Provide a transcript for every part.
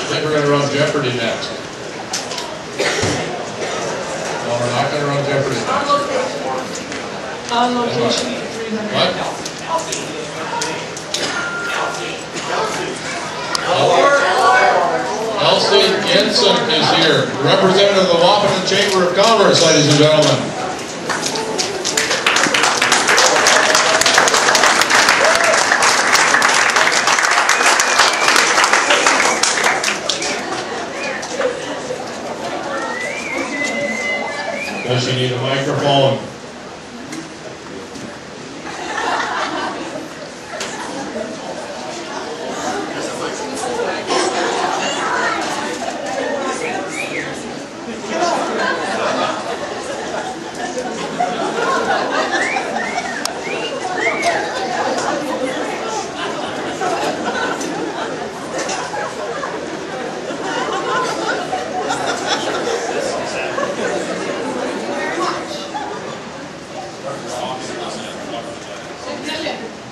think we're going to run Jeopardy next. No, we're not going to run Jeopardy next. On location. What? Elsie Jensen is here, representative of the Wahpeton Chamber of Commerce, ladies and gentlemen. Does she need a microphone?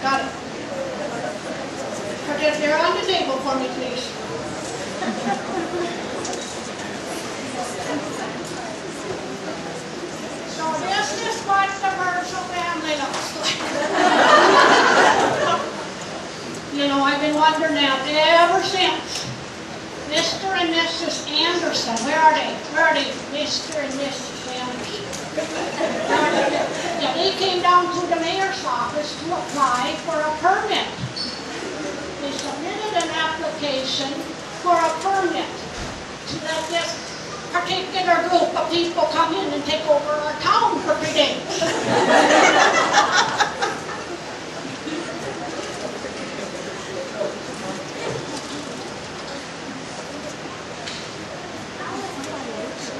Got it. Forget they're on the table for me, please. So this is what the Burchill family looks like. You know, I've been wondering that ever since. Mr. and Mrs. Anderson, where are they? Where are they? Mr. and Mrs. Anderson. Yeah, they came down to the mayor's office to apply for a permit. They submitted an application for a permit to let this particular group of people come in and take over our town for 3 days.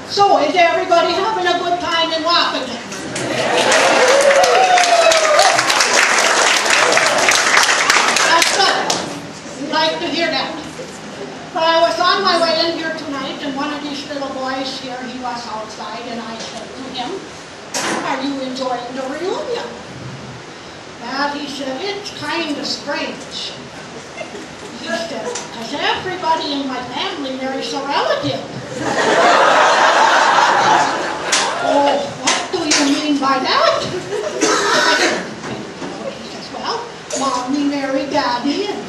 So, is everybody having a good time in Wahpeton? That's good. We'd like to hear that. But I was on my way in here tonight, and one of these little boys here, he was outside, and I said to him, "Are you enjoying the reunion?" And he said, "It's kind of strange." He said, "Because everybody in my family marries a relative." "Oh, what do you mean by that?" He says, "Well, Mommy married Daddy, and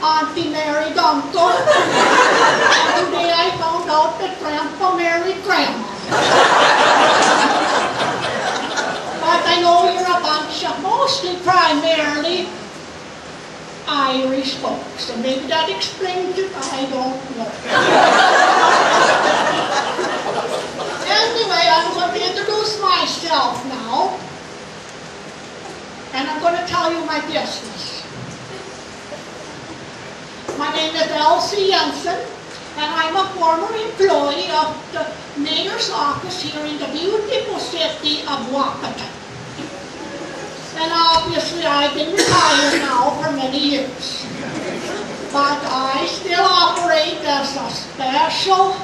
Auntie married Uncle, and today I found out that Grandpa married Grandma. But I know you're a bunch of mostly primarily Irish folks, and maybe that explains it, I don't know." Anyway, I'm going to introduce myself now, and I'm going to tell you my business. My name is Elsie Jensen, and I'm a former employee of the mayor's office here in the beautiful city of Wahpeton. And obviously I've been retired now for many years. But I still operate as a special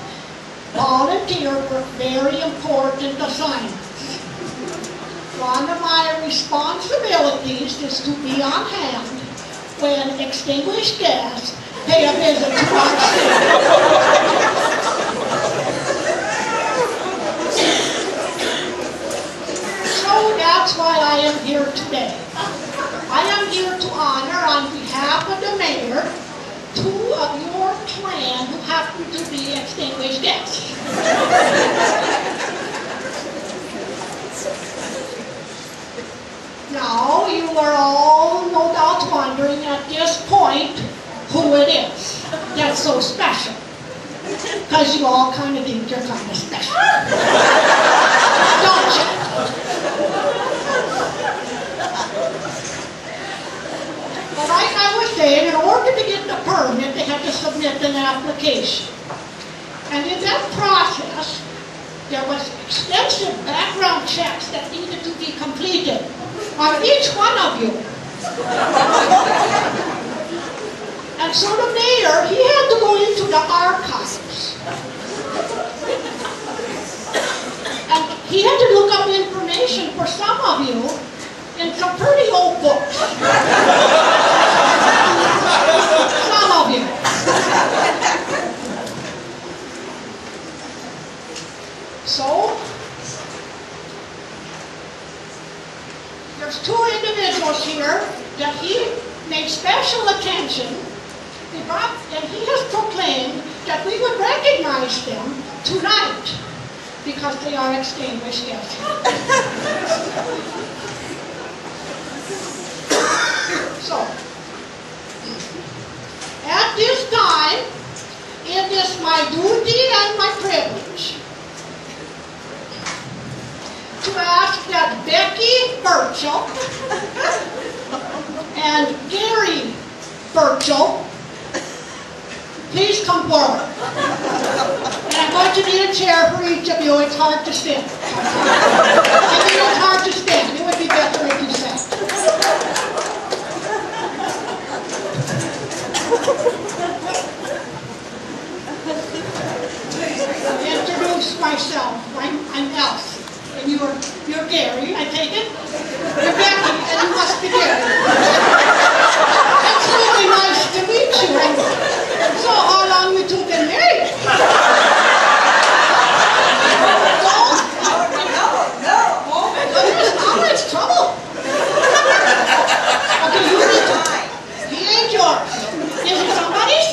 volunteer for very important assignments. One of my responsibilities is to be on hand when extinguished gas pay a visit to our city. So that's why I am here today. I am here to honor on behalf of the mayor 2 of your clan who happen to be extinguished guests. Now, you are all no doubt wondering at this point who it is that's so special. Because you all kind of think you're kind of special. Don't you? But like I was saying, in order to get the permit, they had to submit an application. And in that process, there was extensive background checks that needed to be completed on each one of you. And so the mayor, he had to go into the archives. And he had to look up information for some of you in some pretty old books. Some of you. individuals here that he made special attention, and he has proclaimed that we would recognize them tonight because they are extinguished guests. So, at this time, it is my duty and my privilege to ask that Becky Burchill and Gary Burchill please come forward. And I'm going to need a chair for each of you. It's hard to stand. I mean, it's hard to stand. It would be better if you sat. I'll introduce myself. I'm Elsie. And you're Gary, I take it? You're Becky, and you must be Gary. It's really nice to meet you. And so how long you two been married? No. Oh my goodness, now it's trouble. Okay, you need to. He ain't yours. Is it somebody's?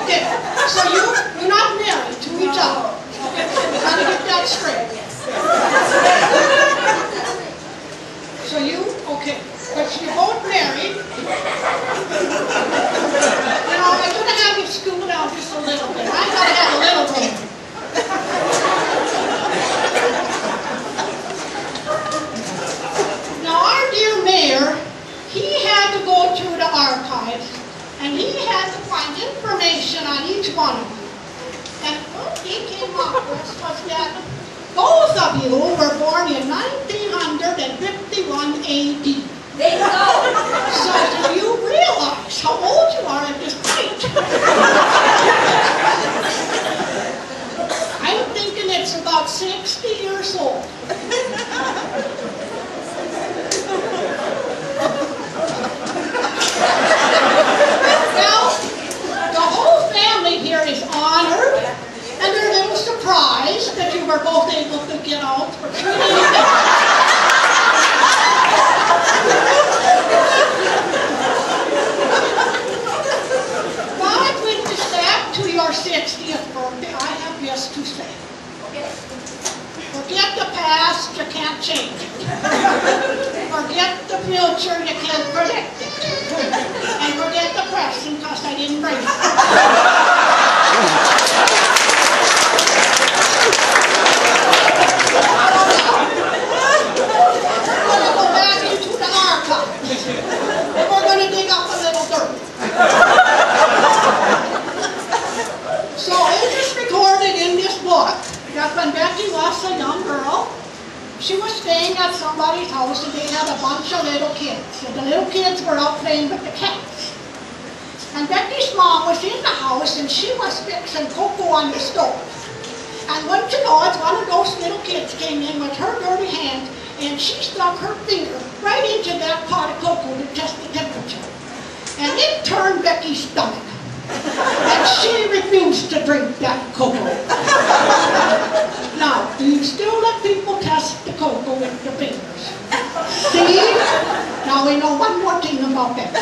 Okay, so you're not married to each other. Okay, we gotta get that straight. So okay, but you're both married. You know, I'm gonna have you scoot out just a little bit. I gotta have a little room. Now our dear mayor, he had to go through the archives and he had to find information on each one of you. And what he came up with was that both of you were born in 1951 AD. There you go. So do you realize how old you are at this point? I'm thinking it's about 60 years old. Now, the whole family here is honored, and they're a little surprised that you were both able to get out for 3 days. But with respect to your 60th birthday, I have this to say. Forget the past, you can't change it. Forget the future, you can't predict it. And forget the present, because I didn't bring it. We're going to go back into the archives. And we're going to dig up a little dirt. So it is recorded in this book that when Becky was a young girl, she was staying at somebody's house and they had a bunch of little kids. And the little kids were out playing with the cats. And Becky's mom was in the house and she was fixing cocoa on the stove. And wouldn't you know it, one of those little kids came in with her dirty hand and she stuck her finger right into that pot of cocoa to test the temperature. And it turned Becky's stomach. And she refused to drink that cocoa. Now, do you still let people test the cocoa with their fingers? See? Now we know one more thing about that.